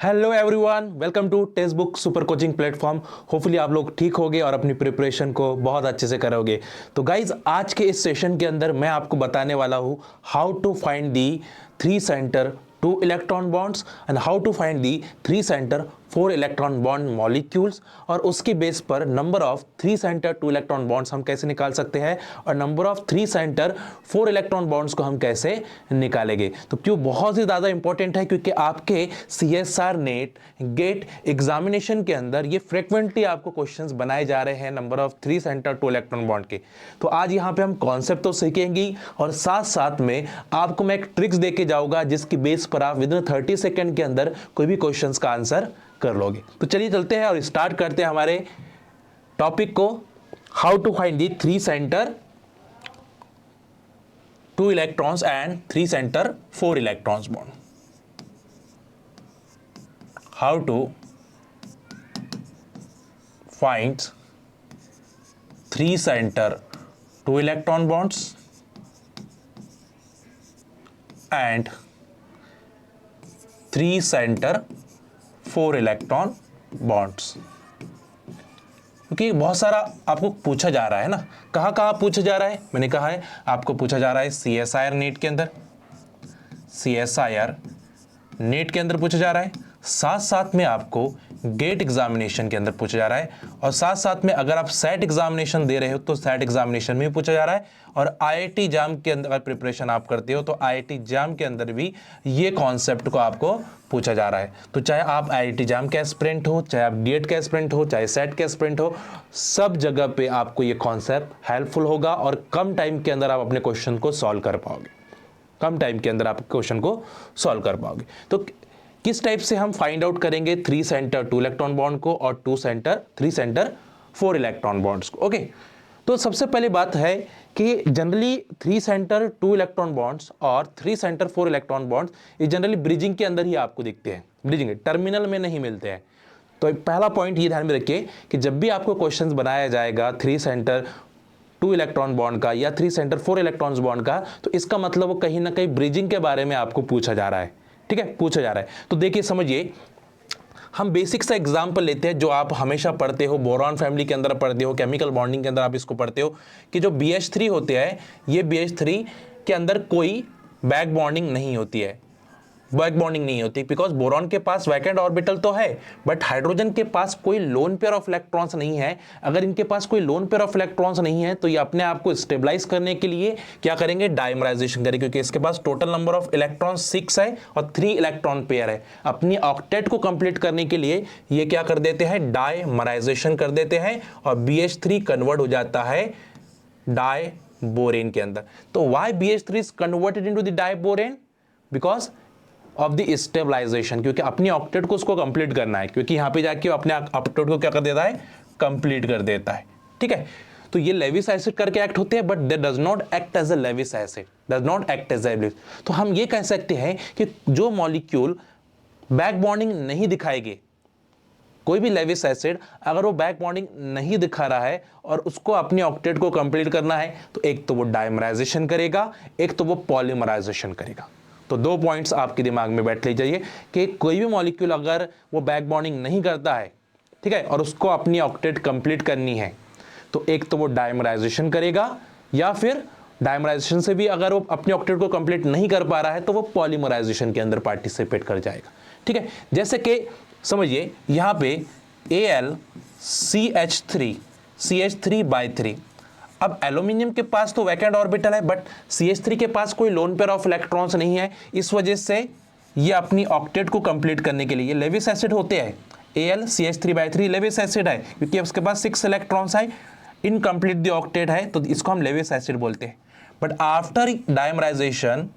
Hello everyone, welcome to textbook super coaching platform. Hopefully आप लोग ठीक होगे और अपनी प्रिपरेशन को बहुत अच्छे से करोगे। तो गाइज, आज के इस सेशन के अंदर मैं आपको बताने वाला हूँ how to find the 3 centre 2 electron bonds and how to find the 3 centre 4 electron bond molecules, और उसके बेस पर number of 3 centre 2 electron bonds हम कैसे निकाल सकते हैं और number of 3 centre 4 electron bonds को हम कैसे निकालेंगे। तो क्यों बहुत ही ज़्यादा इंपॉर्टेंट है, क्योंकि आपके CSR नेट गेट एग्जामिनेशन के अंदर ये फ्रिक्वेंटली आपको क्वेश्चंस बनाए जा रहे हैं number of 3 centre 2 electron bond के। तो आज यहाँ पे हम कॉन्सेप्ट तो सीखेंगे और साथ साथ में आपको मैं एक ट्रिक्स दे के जाऊंगा जिसकी बेस पर आप विदिन 30 सेकेंड के अंदर कोई भी क्वेश्चंस का आंसर कर लोगे। तो चलिए चलते हैं और स्टार्ट करते हैं हमारे टॉपिक को, how to find the 3 centre 2 electrons and 3 centre 4 electrons bond. How to find 3 centre 2 electron bonds and 3 centre 4 electron bonds. क्योंकि बहुत सारा आपको पूछा जा रहा है ना, कहाँ पूछा जा रहा है, मैंने कहा है आपको पूछा जा रहा है CSIR नेट के अंदर, CSIR नेट के अंदर पूछा जा रहा है, साथ साथ में आपको गेट एग्जामिनेशन के अंदर पूछा जा रहा है, और साथ साथ में अगर आप सेट एग्जामिनेशन दे रहे हो तो सेट एग्जामिनेशन में भी पूछा जा रहा है, और IIT जाम के अंदर अगर प्रिपरेशन आप करते हो तो IIT जाम के अंदर भी ये कॉन्सेप्ट को आपको पूछा जा रहा है। तो चाहे आप IIT जाम का एस्पिरेंट हो, चाहे आप DET का एस्पिरेंट हो, चाहे सेट का एस्पिरेंट हो, सब जगह पे आपको ये कॉन्सेप्ट हेल्पफुल होगा और कम टाइम के अंदर आप अपने क्वेश्चन को सॉल्व कर पाओगे। कम टाइम के अंदर आप क्वेश्चन को सॉल्व कर पाओगे। तो किस टाइप से हम फाइंड आउट करेंगे 3 सेंटर 2 इलेक्ट्रॉन बॉन्ड को और 3 सेंटर 4 इलेक्ट्रॉन बॉन्ड्स को। ओके, तो सबसे पहली बात है कि जनरली 3 सेंटर 2 इलेक्ट्रॉन बॉन्ड्स और 3 सेंटर 4 इलेक्ट्रॉन बॉन्ड्स ये जनरली ब्रिजिंग के अंदर ही आपको दिखते हैं, ब्रिजिंग टर्मिनल में नहीं मिलते हैं। तो पहला पॉइंट ये ध्यान में रखिए कि जब भी आपको क्वेश्चन बनाया जाएगा 3 सेंटर 2 इलेक्ट्रॉन बॉन्ड का या 3 सेंटर 4 इलेक्ट्रॉन्स बॉन्ड का, तो इसका मतलब वो कहीं ना कहीं ब्रिजिंग के बारे में आपको पूछा जा रहा है। ठीक है, पूछा जा रहा है। तो देखिए समझिए, हम बेसिक सा एग्जांपल लेते हैं जो आप हमेशा पढ़ते हो, बोरॉन फैमिली के अंदर पढ़ते हो, केमिकल बॉन्डिंग के अंदर आप इसको पढ़ते हो कि जो BH3 होते हैं, ये BH3 के अंदर कोई बैक बॉन्डिंग नहीं होती है, बैक बॉन्डिंग नहीं होती, बिकॉज बोरॉन के पास वैकेंट ऑर्बिटल तो है बट हाइड्रोजन के पास कोई लोन पेयर ऑफ इलेक्ट्रॉन्स नहीं है। अगर इनके पास कोई लोन पेयर ऑफ इलेक्ट्रॉन्स नहीं है तो ये अपने आप को स्टेबलाइज करने के लिए क्या करेंगे, डाइमराइजेशन करेंगे, क्योंकि इसके पास टोटल नंबर ऑफ इलेक्ट्रॉन 6 है और 3 इलेक्ट्रॉन पेयर है। अपनी ऑक्टेट को कंप्लीट करने के लिए ये क्या कर देते हैं, डाइमराइजेशन कर देते हैं और BH3 कन्वर्ट हो जाता है डाइबोरेन के अंदर। तो why BH3 is converted into the diborane, because of the stabilisation, क्योंकि अपनी ऑक्टेट को उसको कंप्लीट करना है, क्योंकि यहां पे जाके अपने ऑक्टेट को क्या कर देता है, कंप्लीट कर देता है। ठीक है, तो ये लेविस एसिड करके एक्ट होते हैं but they does not act as a Lewis acid, does not act as a. तो हम ये कह सकते हैं कि जो मॉलिक्यूल बैक बॉन्डिंग नहीं दिखाएंगे, कोई भी लेविस एसिड अगर वो बैक बॉन्डिंग नहीं दिखा रहा है और उसको अपनी ऑक्टेट को कंप्लीट करना है, तो एक तो वो डाइमराइजेशन करेगा, एक तो वो पॉलीमराइजेशन करेगा। तो 2 पॉइंट्स आपके दिमाग में बैठ ले जाइए कि कोई भी मॉलिक्यूल अगर वो बैक बॉन्डिंग नहीं करता है, ठीक है, और उसको अपनी ऑक्टेट कंप्लीट करनी है, तो एक तो वो डाइमराइजेशन करेगा, या फिर डाइमराइजेशन से भी अगर वो अपनी ऑक्टेट को कंप्लीट नहीं कर पा रहा है तो वो पॉलीमराइजेशन के अंदर पार्टिसिपेट कर जाएगा। ठीक है, जैसे कि समझिए यहां पे AlCH3 अब एल्यूमिनियम के पास तो वैकेंट ऑर्बिटल है बट CH3 के पास कोई लोन पेयर ऑफ इलेक्ट्रॉन्स नहीं है, इस वजह से ये अपनी ऑक्टेट को कंप्लीट करने के लिए लेविस एसिड होते हैं। AlCH3/3 लेविस एसिड है क्योंकि उसके पास 6 इलेक्ट्रॉन्स है, इनकम्प्लीट द ऑक्टेट है, तो इसको हम लेविस एसिड बोलते हैं। बट आफ्टर डाइमराइजेशन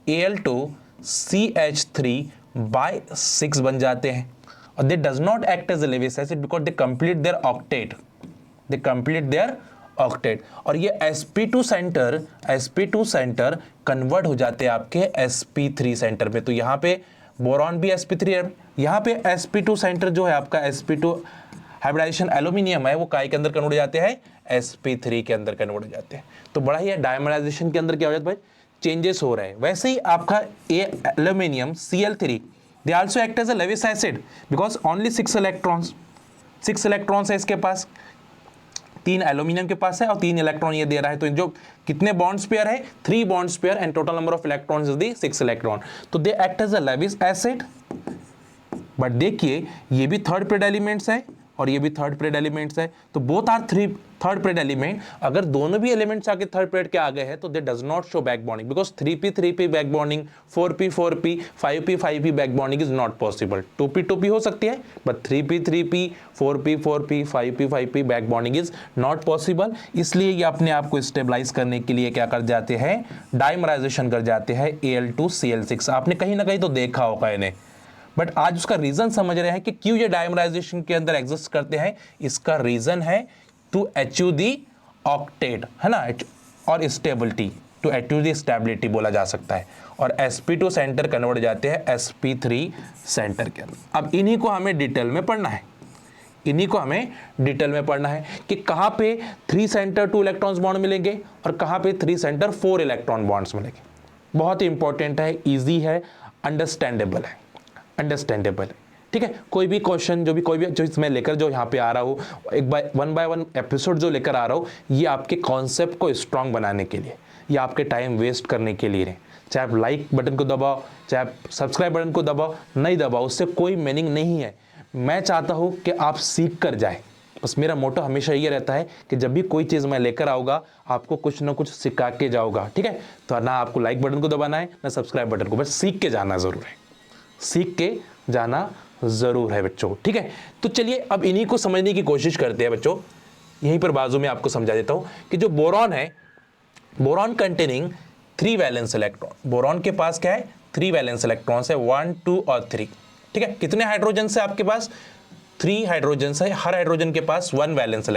Al2CH3/6 बन जाते हैं और they does not act as a Lewis acid because they complete their octet, they complete their octet, और ये sp2 सेंटर कन्वर्ट हो जाते हैं आपके sp3 सेंटर में। तो यहाँ पे बोरॉन भी sp3 है, यहाँ पे sp2 सेंटर जो है आपका sp2 हाइब्रिडाइजेशन एल्यूमिनियम है वो काय के अंदर कन्वर्ट हो जाते हैं, sp3 के अंदर कन्वर्ट हो जाते हैं। तो बड़ा ही डायमराइजेशन के अंदर क्या हो जाता है भाई, चेंजेस हो रहे हैं। वैसे ही आपका aluminium Cl3 they also act as a Lewis acid because only 6 electrons है इसके पास, 3 एल्यूमिनियम के पास है और 3 इलेक्ट्रॉन ये दे रहा है, तो जो कितने बॉन्ड्स पेयर है, 3 bonds pair and total number of electrons is the 6 electron, तो they act as a Lewis acid. But देखिए ये भी थर्ड पीरियड एलिमेंट्स है और ये भी थर्ड पीरियड एलिमेंट्स है, तो both are third period element. अगर दोनों भी एलिमेंट्स आके थर्ड पीरियड के आगे है तो दे does not show back bonding because 3p back bonding, 4p 5p back bonding is not possible. 2p हो सकती है but 3p 4p 5p back bonding is not possible. इसलिए ये अपने आप को स्टेबलाइज करने के लिए क्या कर जाते हैं, डाइमराइजेशन कर जाते हैं Al2Cl6। आपने कहीं ना कहीं तो देखा होगा इन्हें, बट आज उसका रीजन समझ रहे हैं कि क्यों ये डायमराइजेशन के अंदर एग्जिस्ट करते हैं। इसका रीजन है टू अचीव दी ऑक्टेट, है ना, और stability, to achieve the stability बोला जा सकता है। और sp2 सेंटर कन्वर्ट जाते हैं sp3 सेंटर के अंदर। अब इन्हीं को हमें डिटेल में पढ़ना है, कि कहां पे 3 सेंटर 2 इलेक्ट्रॉन्स बॉन्ड मिलेंगे और कहां पे 3 सेंटर 4 इलेक्ट्रॉन बॉन्ड्स मिलेंगे। बहुत ही इंपॉर्टेंट है, इजी है, अंडरस्टैंडेबल है, ठीक है। कोई भी क्वेश्चन जो इसमें लेकर जो यहाँ पे आ रहा हूँ, वन बाय वन एपिसोड जो लेकर आ रहा हूँ, ये आपके कॉन्सेप्ट को स्ट्रांग बनाने के लिए, ये आपके टाइम वेस्ट करने के लिए नहीं। चाहे आप लाइक बटन को दबाओ, चाहे आप सब्सक्राइब बटन को दबाओ, नहीं दबाओ, उससे कोई मीनिंग नहीं है। मैं चाहता हूँ कि आप सीख कर जाए, बस मेरा मोटो हमेशा ये रहता है कि जब भी कोई चीज़ मैं लेकर आऊँगा आपको कुछ ना कुछ सिखा के जाऊँगा, ठीक है। तो ना आपको लाइक बटन को दबाना है ना सब्सक्राइब बटन को, बस सीख के जाना ज़रूर है, बच्चों, ठीक है। तो चलिए अब इन्हीं को समझने की कोशिश करते हैं बच्चों। यहीं पर बाजू में आपको समझा देता हूं कि जो बोरॉन है, boron containing 3 valence electron, boron के पास क्या है, 3 वैलेंस इलेक्ट्रॉन्स है, 1 2 और 3, ठीक है। कितने हाइड्रोजन है आपके पास, 3 हाइड्रोजन है। हर हाइड्रोजन के पास 1 वैलेंस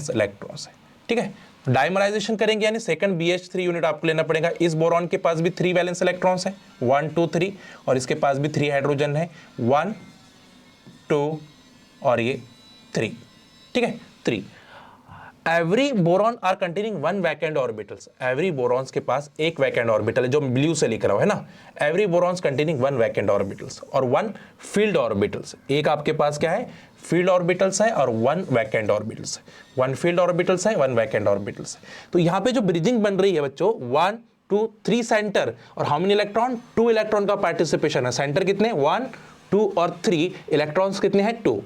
इलेक्ट्रॉन्स है, ठीक है। डाइमराइजेशन करेंगे यानी सेकंड BH3 यूनिट आपको लेना पड़ेगा। इस बोरॉन के पास भी 3 वैलेंस इलेक्ट्रॉन्स है, 1 2 3, और इसके पास भी 3 हाइड्रोजन है, 1 2 और ये 3, ठीक है, 3। Every boron are containing 1 vacant orbitals, every borons के पास एक वैकेंट ऑर्बिटल है, जो ब्लू से लिख रहा है ना, एवरी बोरॉन्स कंटेनिंग 1 वैकेंट ऑर्बिटल्स और 1 फील्ड ऑर्बिटल्स। एक आपके पास क्या है, फील्ड ऑर्बिटल्स है और 1 वैकेंट ऑर्बिटल्स है, 1 फील्ड ऑर्बिटल्स है, 1 वैकेंट ऑर्बिटल्स है। तो यहां पे जो ब्रिजिंग बन रही है बच्चों, 1 2 3 सेंटर और हाउ मेनी इलेक्ट्रॉन, 2 इलेक्ट्रॉन का पार्टिसिपेशन है। सेंटर कितने, 1 2 और 3, इलेक्ट्रॉन्स कितने हैं, 2।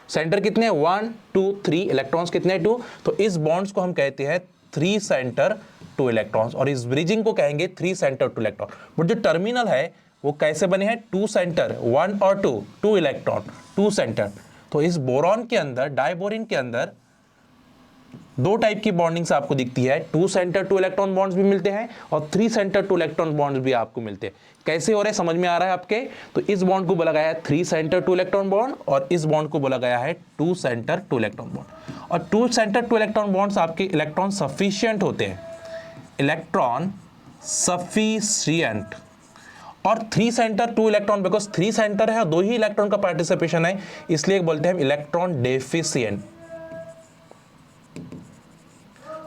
सेंटर कितने हैं, 1 2 3, इलेक्ट्रॉन्स कितने हैं, 2। तो इस बॉन्ड्स को हम कहते हैं 3 सेंटर 2 इलेक्ट्रॉन्स, और इस ब्रिजिंग को कहेंगे 3 सेंटर 2 इलेक्ट्रॉन। बट जो टर्मिनल है वो कैसे बने हैं, 2 सेंटर 1 और 2 इलेक्ट्रॉन, 2 सेंटर। तो इस बोरॉन के अंदर, डाइबोरिन के अंदर 2 टाइप की बॉन्डिंग्स आपको दिखती है, 2 सेंटर 2 इलेक्ट्रॉन बॉन्ड्स भी मिलते हैं और 3 सेंटर 2 इलेक्ट्रॉन बॉन्ड्स भी आपको मिलते हैं। कैसे हो रहे हैं, समझ में आ रहा है आपके। तो इस बॉन्ड को बोला गया है 3 सेंटर 2 इलेक्ट्रॉन बॉन्ड और इस बॉन्ड को बोला गया है 2 सेंटर 2 इलेक्ट्रॉन बॉन्ड। और 2 सेंटर 2 इलेक्ट्रॉन बॉन्ड्स आपके इलेक्ट्रॉन सफिशिएंट होते हैं, इलेक्ट्रॉन सफिशिएंट। और 3 सेंटर 2 इलेक्ट्रॉन, बिकॉज 3 सेंटर है और 2 ही इलेक्ट्रॉन का पार्टिसिपेशन है, इसलिए बोलते हैं हम इलेक्ट्रॉन डेफिशिएंट।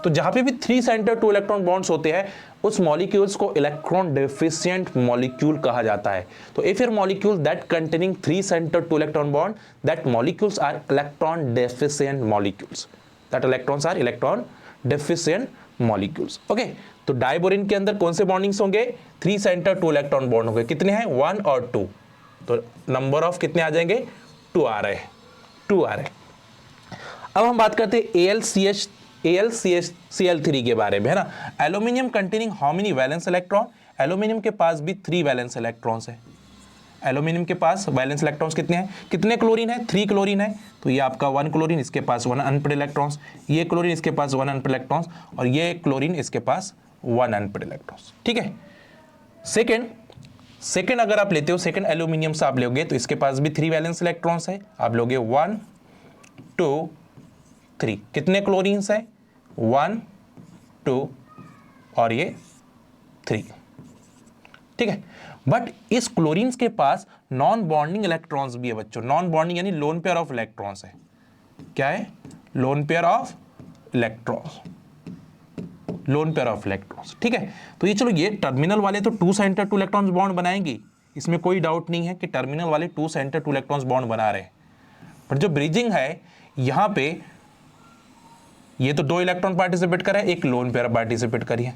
तो जहां पे भी 3 सेंटर 2 इलेक्ट्रॉन बॉन्ड्स होते हैं उस मॉलिक्यूल्स को इलेक्ट्रॉन डेफिशिएंट मॉलिक्यूल कहा जाता है। तो if your molecule that containing 3 centre 2 electron bond, that molecules are electron deficient molecules, that electrons are electron deficient molecules. Okay, तो डाइबोरिन के अंदर कौन से बॉन्डिंग्स होंगे, 3 सेंटर 2 इलेक्ट्रॉन बॉन्ड होंगे। कितने हैं, 1 और 2। तो नंबर ऑफ कितने आ जाएंगे, 2 आ रहे हैं। अब हम बात करते हैं AlCl3 के बारे में, है ना। Aluminium containing how many valence electron, aluminium के पास भी 3 वैलेंस इलेक्ट्रॉन्स है। एल्यूमिनियम के पास वैलेंस इलेक्ट्रॉन्स कितने हैं, कितने क्लोरीन है, 3 क्लोरीन है। तो ये आपका 1 क्लोरीन, इसके पास 1 अनपेड इलेक्ट्रॉन्स, ये क्लोरीन इसके पास 1 अनपेड इलेक्ट्रॉन्स और ये क्लोरीन इसके पास 1 अनपेड इलेक्ट्रॉन्स, ठीक है। सेकेंड अगर आप लेते हो, सेकेंड एल्यूमिनियम से आप लोगे तो इसके पास भी 3 वैलेंस इलेक्ट्रॉन्स है। आप लोगे 1 2 3, कितने क्लोरीन्स है, 1 2 और ये 3, ठीक है। बट इस क्लोरीन्स के पास नॉन बॉन्डिंग इलेक्ट्रॉन्स भी है बच्चों। नॉन बॉन्डिंग यानी लोन पेयर ऑफ इलेक्ट्रॉन्स है। क्या है, lone pair of electrons. Lone pair of electrons, ठीक है। तो ये चलो ये टर्मिनल वाले तो 2 सेंटर 2 इलेक्ट्रॉन्स बॉन्ड बनाएंगे, इसमें कोई डाउट नहीं है कि टर्मिनल वाले 2 सेंटर 2 इलेक्ट्रॉन्स बॉन्ड बना रहे हैं। पर जो ब्रिजिंग है यहां पे ये तो 2 इलेक्ट्रॉन पार्टिसिपेट कर रहे हैं, एक लोन पेयर पार्टिसिपेट करिए,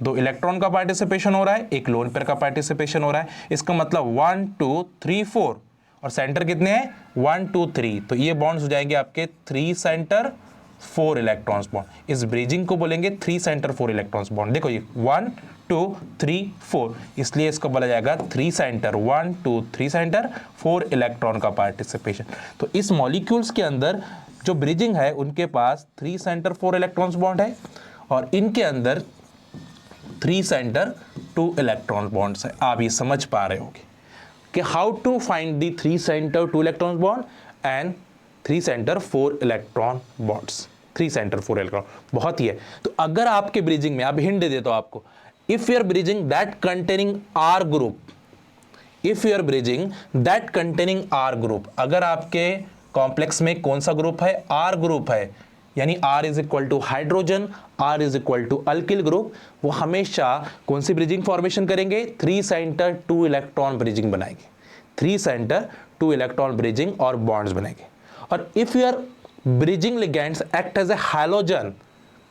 2 इलेक्ट्रॉन का पार्टिसिपेशन हो रहा है, एक लोन पेयर का पार्टिसिपेशन हो रहा है। इसका मतलब 1 2 3 4 और सेंटर कितने हैं 1 2 3, तो ये बॉन्ड्स हो जाएंगे आपके 3 सेंटर 4 इलेक्ट्रॉन्स बॉन्ड। इस ब्रिजिंग को बोलेंगे 3 सेंटर 4 इलेक्ट्रॉन्स बॉन्ड। देखो ये 1 2 3 4, इसलिए इसको बोला जाएगा 3 सेंटर 1 2 3 सेंटर 4 इलेक्ट्रॉन का पार्टिसिपेशन। तो इस मॉलिक्यूल्स के अंदर जो ब्रिजिंग है उनके पास 3 सेंटर 4 इलेक्ट्रॉन्स बॉन्ड है और इनके अंदर 3 सेंटर 2 इलेक्ट्रॉन बॉन्ड्स है। आप ये समझ पा रहे होंगे कि how to find the 3 centre 2 electron bond and 3 centre 4 electron bonds. 3 centre 4 electron बहुत ही है। तो अगर आपके ब्रिजिंग में, आप हिंट दे देता हूं आपको, if you are bridging that containing R group, if you are bridging that containing R group, अगर आपके कॉम्प्लेक्स में कौन सा ग्रुप है, आर ग्रुप है, यानी R is equal to hydrogen, R is equal to alkyl group, वो हमेशा कौन सी ब्रिजिंग फॉर्मेशन करेंगे, 3 सेंटर 2 इलेक्ट्रॉन ब्रिजिंग बनाएंगे, 3 सेंटर 2 इलेक्ट्रॉन ब्रिजिंग और बॉन्ड्स बनेंगे। और if your bridging ligands act as a halogen,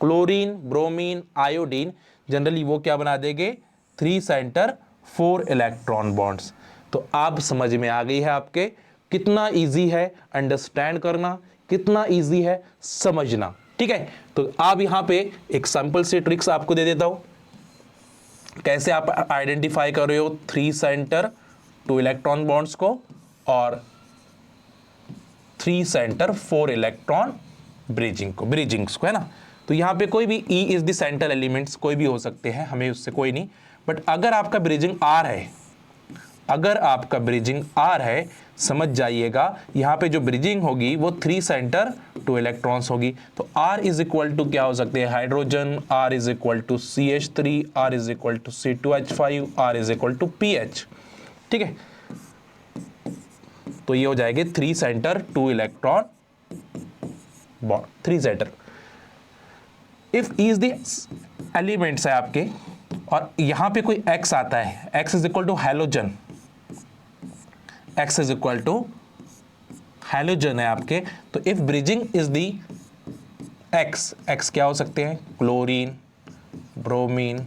chlorine bromine iodine, generally वो क्या बना देंगे 3 सेंटर 4 इलेक्ट्रॉन बॉन्ड्स। तो आप समझ में आ गई है आपके कितना इजी है अंडरस्टैंड करना, कितना इजी है समझना, ठीक है। तो आप यहां पे एक सिंपल सी ट्रिक्स आपको दे देता हूं, कैसे आप आइडेंटिफाई कर रहे हो 3 सेंटर 2 इलेक्ट्रॉन बॉन्ड्स को और 3 सेंटर 4 इलेक्ट्रॉन ब्रिजिंग्स को, है ना। तो यहां पे कोई भी E is the centre elements कोई भी हो सकते हैं, हमें उससे कोई नहीं, बट अगर आपका ब्रिजिंग R है, अगर आपका ब्रिजिंग R है, समझ जाइएगा यहां पे जो ब्रिजिंग होगी वो 3 सेंटर 2 इलेक्ट्रॉन्स होगी। तो R इज इक्वल टू क्या हो सकते हैं, hydrogen, R is equal to CH3, R is equal to C2H5, R is equal to PH, ठीक है। तो ये हो जाएंगे 3 centre 2 electron bond, 3 centre. If E is the elements है आपके और यहां पे कोई X आता है, X is equal to halogen, X is equal to halogen है आपके, तो if bridging is the X क्या हो सकते हैं, क्लोरीन ब्रोमीन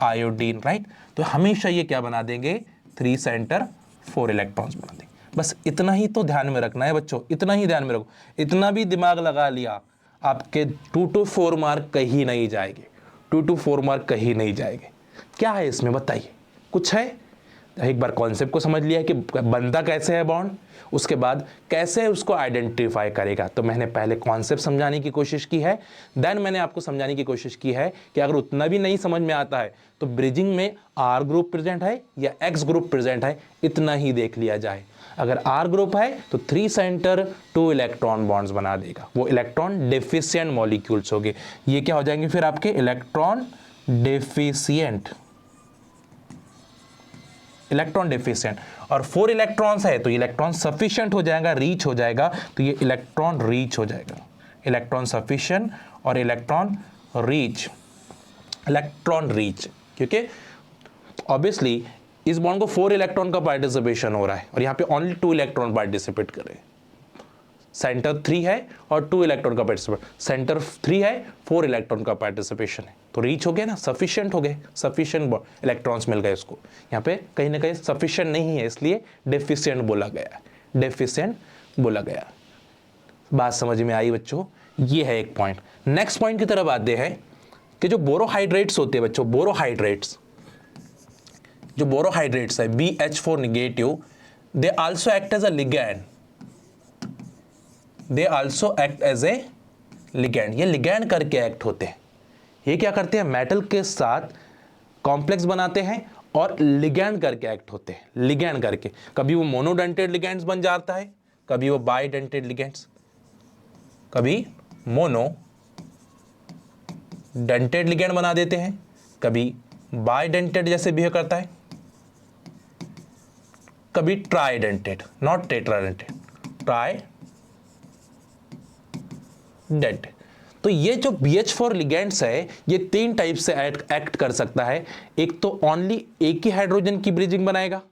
आयोडीन, राइट। तो हमेशा ये क्या बना देंगे 3 सेंटर 4 इलेक्ट्रॉन्स बना देंगे। बस इतना ही तो ध्यान में रखना है बच्चों, इतना ही ध्यान में रखो, इतना भी दिमाग लगा लिया आपके 2 to 4 मार्क कहीं नहीं जाएंगे, 2 to 4 मार्क कहीं नहीं जाएंगे। क्या है इसमें बताइए, कुछ है? एक बार कॉन्सेप्ट को समझ लिया कि बनता कैसे है बॉन्ड, उसके बाद कैसे उसको आइडेंटिफाई करेगा। तो मैंने पहले कॉन्सेप्ट समझाने की कोशिश की है, देन मैंने आपको समझाने की कोशिश की है कि अगर उतना भी नहीं समझ में आता है तो ब्रिजिंग में R ग्रुप प्रेजेंट है या X ग्रुप प्रेजेंट है, इतना ही देख लिया जाए। अगर R ग्रुप है तो 3 सेंटर 2 इलेक्ट्रॉन बॉन्ड्स बना देगा, वो इलेक्ट्रॉन डेफिशिएंट मॉलिक्यूल्स होंगे। ये क्या हो जाएंगे फिर आपके इलेक्ट्रॉन डेफिशिएंट, इलेक्ट्रॉन डेफिशिएंट। और 4 इलेक्ट्रॉन्स है तो इलेक्ट्रॉन सफिशिएंट हो जाएगा, रीच हो जाएगा, तो ये इलेक्ट्रॉन रीच हो जाएगा, इलेक्ट्रॉन सफिशिएंट और इलेक्ट्रॉन रीच, इलेक्ट्रॉन रीच, क्योंकि ऑब्वियसली इस बॉन्ड को 4 इलेक्ट्रॉन का पार्टिसिपेशन हो रहा है और यहाँ पे ओनली 2 इलेक्ट्रॉन पार्टिसिपेट कर रहे हैं। सेंटर 3 है और 2 इलेक्ट्रॉन का पार्टिसिपेट, सेंटर 3 है 4 इलेक्ट्रॉन का पार्टिसिपेशन है, तो रीच हो गया ना, सफिशिएंट हो गए, सफिशिएंट इलेक्ट्रॉन्स मिल गए उसको। यहाँ पे कहीं ना कहीं सफिशिएंट नहीं है, इसलिए डेफिशिएंट बोला गया, डेफिशिएंट बोला गया। बात समझ में आई बच्चों? ये है एक पॉइंट। नेक्स्ट पॉइंट की तरफ आते हैं कि जो बोरोहाइड्रेट्स होते हैं बच्चों, बोरोहाइड्रेट्स, जो बोरोहाइड्रेट्स है BH4 negative, they also act as a ligand, they also act as a ligand. ये लिगैंड करके एक्ट होते हैं। ये क्या करते हैं, मेटल के साथ कॉम्प्लेक्स बनाते हैं और लिगैंड करके एक्ट होते हैं, लिगैंड करके। कभी वो मोनोडेंटेड लिगैंड्स बन जाता है, कभी वो बाइडेंटेड लिगैंड्स, कभी मोनो डेंटेड लिगैंड बना देते हैं, कभी बाइडेंटेड जैसे बिहेव करता है, कभी ट्राइडेंटेड, नॉट टेट्राडेंटेड, ट्राइडेंटेड। तो ये जो BH4 लिगेंड्स है ये 3 टाइप से एक्ट कर सकता है। एक तो ओनली एक ही हाइड्रोजन की ब्रिजिंग बनाएगा,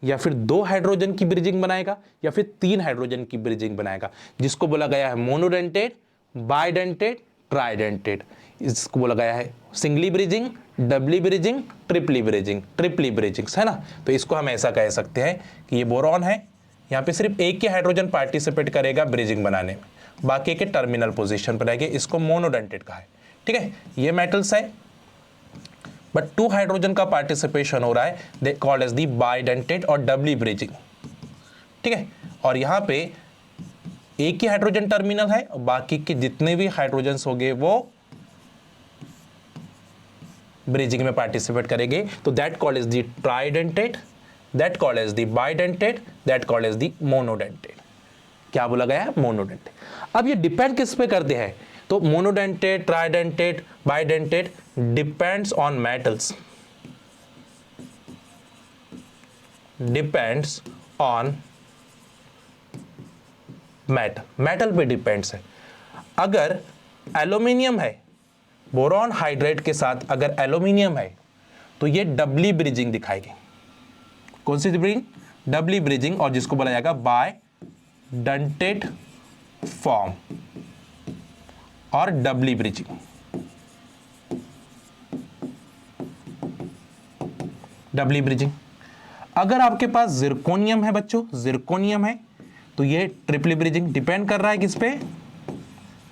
या फिर 2 हाइड्रोजन की ब्रिजिंग बनाएगा, या फिर 3 हाइड्रोजन की ब्रिजिंग बनाएगा, जिसको बोला गया है मोनोडेंटेट, बाइडेंटेट, ट्राइडेंटेट। इसको बोला गया है सिंगली ब्रिजिंग, डबली ब्रिजिंग, ट्रिपली ब्रिजिंग, ट्रिपली ब्रिजिंग्स, है ना। तो इसको हम ऐसा कह सकते हैं कि ये बोरॉन है, यहाँ पे सिर्फ एक ही हाइड्रोजन पार्टिसिपेट करेगा ब्रिजिंग बनाने में, बाकी के टर्मिनल पोजीशन पर रहेंगे, इसको मोनोडेंटेट कहा है। ठीक है, ये मेटल्स है बट 2 हाइड्रोजन का पार्टिसिपेशन हो रहा है, they called as the bidentate और डबली ब्रिजिंग। ठीक है, और यहाँ पे एक ही हाइड्रोजन टर्मिनल है, बाकी के जितने भी हाइड्रोजन्स होंगे वो ब्रिजिंग में पार्टिसिपेट करेंगे, तो that called is the tridentate, that called is the bidentate, that called is the monodentate. क्या बोला गया है? मोनोडेंटेट। अब ये डिपेंड किस पे करते हैं? तो monodentate, tridentate, bidentate depends on metals, depends on metal पे डिपेंड्स है। अगर एल्यूमिनियम है, बोरॉन हाइड्रेट के साथ अगर एल्यूमिनियम है तो ये डबली ब्रिजिंग दिखाएगी। कौन सी ब्रिजिंग? डबली ब्रिजिंग, और जिसको बोला जाएगा बाइडेंटेट फॉर्म और डबली ब्रिजिंग। डबली ब्रिजिंग। अगर आपके पास जिरकोनियम है बच्चों, जिरकोनियम है, तो ये ट्रिपली ब्रिजिंग। डिपेंड कर रहा है किस पे?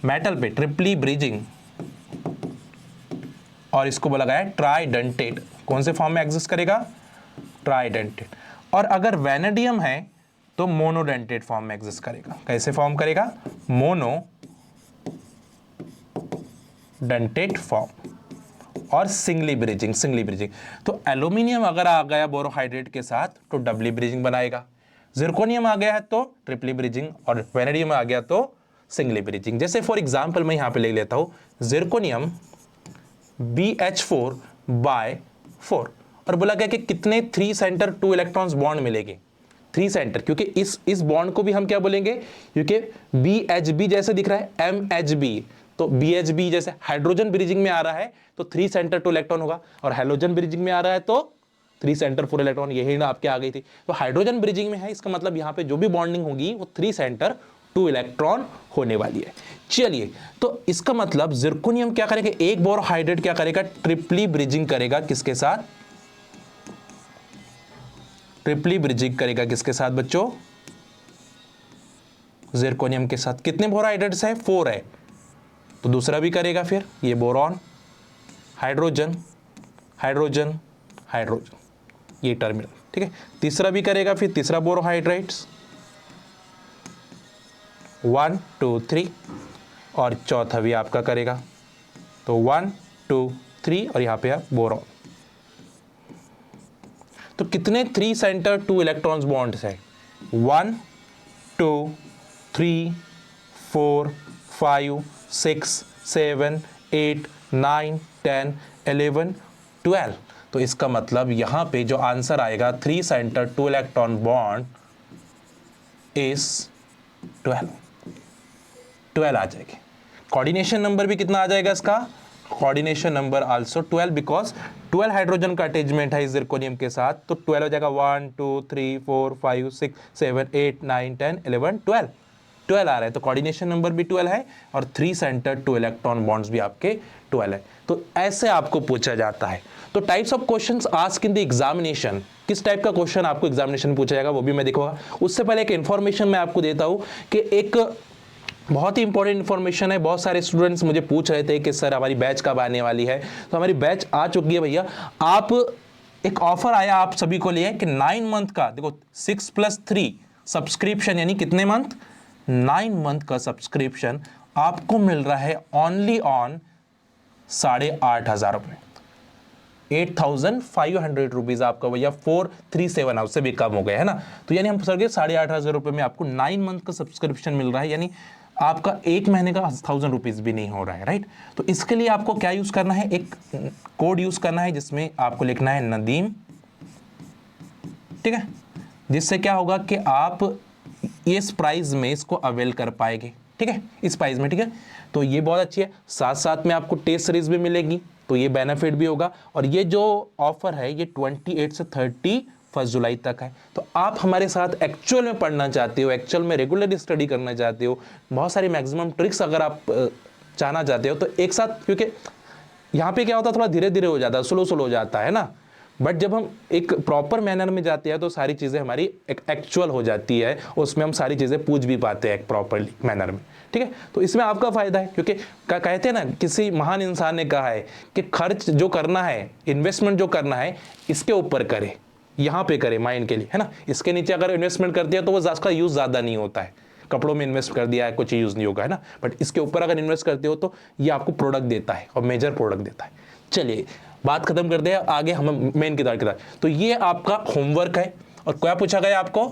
मेटल पे, ट्रिपली ब्रिजिंग। और इसको बोला गया है ट्राइडेंटेट। कौन से फॉर्म में एग्जिस्ट करेगा? ट्राइडेंटेट। और अगर वैनेडियम है तो मोनोडेंटेट फॉर्म में एग्जिस्ट करेगा। कैसे फॉर्म करेगा? मोनोडेंटेट फॉर्म और सिंगली ब्रिजिंग, सिंगली ब्रिजिंग। तो एल्यूमिनियम अगर आ गया बोरोहाइड्रेट के साथ तो डबली ब्रिजिंग बनाएगा, जिरकोनियम आ गया है तो ट्रिपली ब्रिजिंग, और वैनेडियम आ गया तो सिंगली ब्रिजिंग। जैसे फॉर एग्जांपल मैं यहां पे ले लेता हूं जिरकोनियम BH4/4, और बोला गया कि कितने 3 सेंटर 2 इलेक्ट्रॉन्स बॉन्ड मिलेंगे। 3 सेंटर, क्योंकि इस बॉन्ड को भी हम क्या बोलेंगे? क्योंकि BHB जैसे दिख रहा है MHB, तो BHB जैसे हाइड्रोजन ब्रिजिंग में आ रहा है तो 3 सेंटर 2 इलेक्ट्रॉन होगा, और हैलोजन ब्रिजिंग में आ रहा है तो 3 सेंटर 4 इलेक्ट्रॉन। यही ना आपके आ गई थी। तो हाइड्रोजन ब्रिजिंग में है, इसका मतलब यहाँ पे जो भी बॉन्डिंग होगी वो 3 सेंटर 2 इलेक्ट्रॉन होने वाली है। चलिए, तो इसका मतलब जिरकोनियम क्या करेगा? एक बोरोहाइड्रेट क्या करेगा? ट्रिपली ब्रिजिंग करेगा। किसके साथ? ट्रिपली ब्रिजिंग करेगा किसके साथ बच्चों? जिरकोनियम के साथ। कितने बोरोहाइड्रेट्स है? 4 है, तो दूसरा भी करेगा। फिर ये बोरॉन, हाइड्रोजन, हाइड्रोजन, हाइड्रोजन, ये टर्मिनल। ठीक है, तीसरा भी करेगा, फिर तीसरा बोरोहाइड्रेट्स 1 2 3, और चौथा भी आपका करेगा, तो 1 2 3, और यहां पे आप बोरॉन। तो कितने 3 सेंटर 2 इलेक्ट्रॉन्स बॉन्ड्स है? 1 2 3 4 5 6 7 8 9 10 11 12। तो इसका मतलब यहां पे जो आंसर आएगा 3 सेंटर 2 इलेक्ट्रॉन बॉन्ड इज 12 आ जाएगी। कोऑर्डिनेशन नंबर भी कितना आ जाएगा इसका? Coordination number also 12, because 12 hydrogen का अटैचमेंट है जिरकोनियम के साथ, तो 12 हो जाएगा। 1 2 3 4 5 6 7 8 9 10 11 12 12 आ रहा है, तो कोऑर्डिनेशन नंबर भी 12 है, और 3 सेंटर 2 इलेक्ट्रॉन बॉन्ड्स भी आपके 12 है। तो ऐसे आपको पूछा जाता है। तो types of questions asked in the examination, किस टाइप का क्वेश्चन आपको एग्जामिनेशन में पूछा जाएगा वो भी मैं दिखाऊंगा। उससे पहले एक इन्फॉर्मेशन मैं आपको देता हूं कि एक बहुत ही इंपॉर्टेंट इन्फॉर्मेशन है। बहुत सारे स्टूडेंट्स मुझे पूछ रहे थे कि सर हमारी बैच कब आने वाली है, तो हमारी बैच आ चुकी है भैया। आप एक ऑफर आया आप सभी को लिए कि 9 मंथ का, देखो 6+3 सब्सक्रिप्शन, यानी कितने मंथ? 9 मंथ का सब्सक्रिप्शन आपको मिल रहा है ओनली ऑन 8,500 रुपये, 8,500 रुपीज आपका भैया 437, उससे भी कम हो गए है ना। तो यानी हम सर के 8,500 रुपये में आपको 9 मंथ का सब्सक्रिप्शन मिल रहा है, यानी आपका 1 महीने का 1,000 रुपीज भी नहीं हो रहा है, राइट। तो इसके लिए आपको क्या यूज करना है? एक कोड यूज करना है जिसमें आपको लिखना है नदीम, ठीक है, जिससे क्या होगा कि आप इस प्राइस में इसको अवेल कर पाएंगे, ठीक है, इस प्राइस में, ठीक है। तो ये बहुत अच्छी है। साथ साथ में आपको टेस्ट सीरीज भी मिलेगी, तो ये बेनिफिट भी होगा। और ये जो ऑफर है ये 28 से 31 जुलाई तक है। तो आप हमारे साथ एक्चुअल में पढ़ना चाहते हो, एक्चुअल में रेगुलर स्टडी करना चाहते हो, बहुत सारी मैक्सिमम ट्रिक्स अगर आप चाहना चाहते हो तो एक साथ, क्योंकि यहाँ पे क्या होता है थोड़ा धीरे धीरे हो जाता है, स्लो स्लो हो जाता है ना, बट जब हम एक प्रॉपर मैनर में जाते हैं तो सारी चीज़ें हमारी एक एक्चुअल हो जाती है, उसमें हम सारी चीज़ें पूछ भी पाते हैं एक प्रॉपरली मैनर में। ठीक है, तो इसमें आपका फ़ायदा है, क्योंकि कहते हैं ना, किसी महान इंसान ने कहा है कि खर्च जो करना है, इन्वेस्टमेंट जो करना है, इसके ऊपर करे, यहाँ पे करे माइंड के लिए, है ना। इसके नीचे अगर इन्वेस्टमेंट करती है तो वो उसका यूज़ ज़्यादा नहीं होता है। कपड़ों में इन्वेस्ट कर दिया है, कुछ यूज़ नहीं होगा, है ना। बट इसके ऊपर अगर इन्वेस्ट करते हो तो ये आपको प्रोडक्ट देता है, और मेजर प्रोडक्ट देता है। चलिए बात खत्म करते हैं, आगे हम मेन किताब की तरफ। तो ये आपका होमवर्क है, और क्या पूछा गया आपको,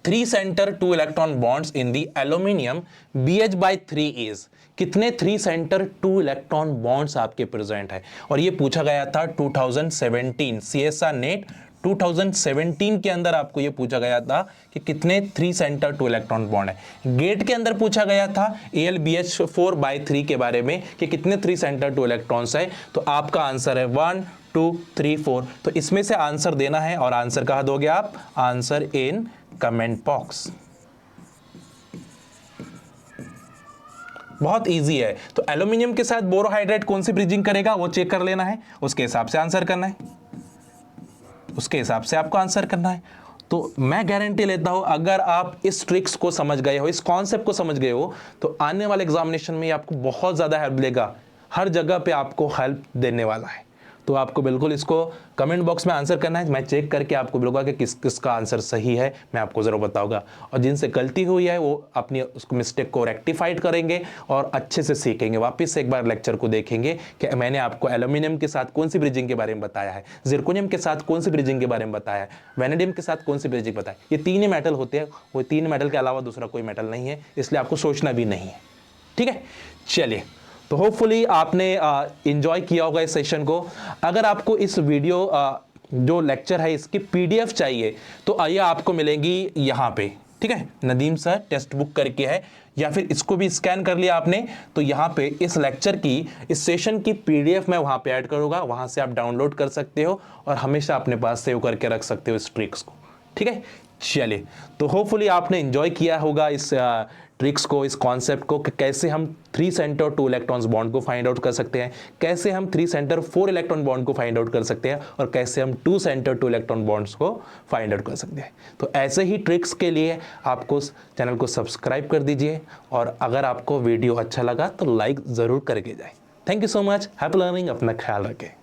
3 centre 2 electron bonds in the aluminium BH/3 कितने 3 सेंटर 2 इलेक्ट्रॉन बॉन्ड्स आपके प्रेजेंट है। और ये पूछा गया था 2017 CSR नेट 2017 के अंदर आपको ये पूछा गया था कि कितने 3 सेंटर 2 इलेक्ट्रॉन बॉन्ड है। गेट के अंदर पूछा गया था AlBH4/3 के बारे में कि कितने 3 सेंटर 2 इलेक्ट्रॉन्स है। तो आपका आंसर है 1 2 3 4। तो इसमें से आंसर देना है, और आंसर कहाँ दोगे आप, आंसर इन कमेंट बॉक्स। बहुत इजी है। तो एल्यूमिनियम के साथ बोरोहाइड्रेट कौन सी ब्रिजिंग करेगा वो चेक कर लेना है, उसके हिसाब से आंसर करना है, उसके हिसाब से आपको आंसर करना है। तो मैं गारंटी लेता हूं अगर आप इस ट्रिक्स को समझ गए हो, इस कॉन्सेप्ट को समझ गए हो, तो आने वाले एग्जामिनेशन में आपको बहुत ज़्यादा हेल्प देगा, हर जगह पे आपको हेल्प देने वाला है। तो आपको बिल्कुल इसको कमेंट बॉक्स में आंसर करना है, मैं चेक करके आपको बोलूँगा कि किस किसका आंसर सही है, मैं आपको ज़रूर बताऊंगा। और जिनसे गलती हुई है वो अपनी उसको मिस्टेक को रेक्टिफाइड करेंगे और अच्छे से सीखेंगे, वापस से एक बार लेक्चर को देखेंगे कि मैंने आपको एल्यूमिनियम के साथ कौन सी ब्रिजिंग के बारे में बताया है, जिरकोनियम के साथ कौन सी ब्रिजिंग के बारे में बताया है, वैनेडियम के साथ कौन सी ब्रिजिंग बताया। ये 3 ही मेटल होते हैं, वो 3 मेटल के अलावा दूसरा कोई मेटल नहीं है, इसलिए आपको सोचना भी नहीं है। ठीक है, चलिए, तो होपफुली आपने एंजॉय किया होगा इस सेशन को। अगर आपको इस वीडियो जो लेक्चर है इसकी PDF चाहिए तो आइए आपको मिलेंगी यहाँ पे। ठीक है, नदीम सर टेक्स्ट बुक करके है, या फिर इसको भी स्कैन कर लिया आपने तो यहाँ पे इस लेक्चर की, इस सेशन की PDF मैं वहाँ पे ऐड करूँगा, वहाँ से आप डाउनलोड कर सकते हो और हमेशा अपने पास सेव करके रख सकते हो इस ट्रिक्स को। ठीक है, चलिए, तो होपफुली आपने एंजॉय किया होगा इस ट्रिक्स को, इस कॉन्सेप्ट को कि कैसे हम 3 सेंटर 2 इलेक्ट्रॉन्स बॉन्ड को फाइंड आउट कर सकते हैं, कैसे हम 3 सेंटर 4 इलेक्ट्रॉन बॉन्ड को फाइंड आउट कर सकते हैं, और कैसे हम 2 सेंटर 2 इलेक्ट्रॉन बॉन्ड्स को फाइंड आउट कर सकते हैं। तो ऐसे ही ट्रिक्स के लिए आपको चैनल को सब्सक्राइब कर दीजिए, और अगर आपको वीडियो अच्छा लगा तो लाइक ज़रूर करके जाए। Thank you so much, happy learning, अपना ख्याल रखें।